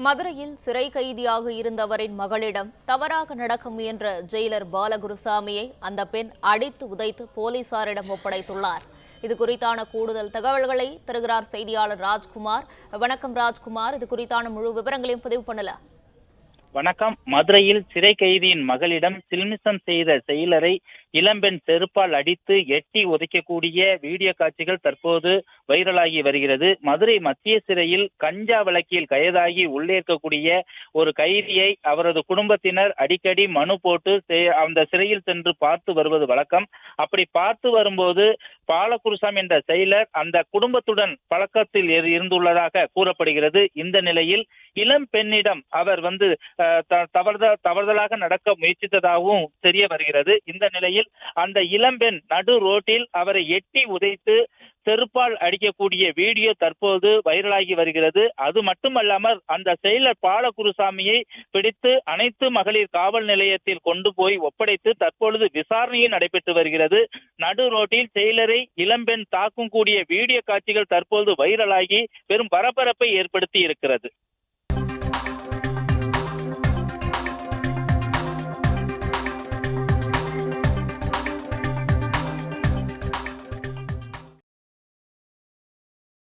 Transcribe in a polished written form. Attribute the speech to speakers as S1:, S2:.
S1: மதுரையில் சிறை கைதியாக இருந்தவரின் மகளிடம் தவறாக நடக்க முயன்ற ஜெயிலர் பாலகுருசாமியை அந்த பெண் அடித்து உதைத்து போலீசாரிடம் ஒப்படைத்துள்ளார். இது குறித்தான கூடுதல் தகவல்களை தருகிறார் செய்தியாளர் ராஜ்குமார். வணக்கம் ராஜ்குமார், இது குறித்தான முழு விவரங்களையும் பதிவு பண்ணலாம்.
S2: வணக்கம். மதுரையில் சிறை கைதியின் மகளிடம் சில்மிஷம் செய்த செயலரை இளம்பெண் செருப்பால் அடித்து எட்டி உதைக்கக்கூடிய வீடியோ காட்சிகள் தற்போது வைரலாகி வருகிறது. மதுரை மத்திய சிறையில் கஞ்சா வழக்கில் கைதாகி உள்ளே இருக்கக்கூடிய ஒரு கைதியை அவரது குடும்பத்தினர் அடிக்கடி மனு போட்டு அந்த சிறையில் சென்று பார்த்து வருவது வழக்கம். அப்படி பார்த்து வரும்போது பாலகுருசாமி என்ற செயலர் அந்த குடும்பத்துடன் பழக்கத்தில் இருந்துள்ளதாக கூறப்படுகிறது. இந்த நிலையில் இளம் பெண்ணிடம் அவர் தவறுதலாக நடக்க முயற்சித்ததாகவும் தெரிய வருகிறது. இந்த நிலையில் அந்த இளம்பெண் நடு ரோட்டில் அவரை எட்டி உதைத்து செருப்பால் அடிக்கக்கூடிய வீடியோ தற்போது வைரலாகி வருகிறது. அது மட்டுமல்லாமல் அந்த செயலர் பாலகுருசாமியை பிடித்து அனைத்து மகளிர் காவல் நிலையத்தில் கொண்டு போய் ஒப்படைத்து தற்பொழுது விசாரணையும் நடைபெற்று வருகிறது. நடு ரோட்டில் செயலரை இளம்பெண் தாக்கும் கூடிய வீடியோ காட்சிகள் தற்போது வைரலாகி பெரும் பரபரப்பை ஏற்படுத்தி இருக்கிறது.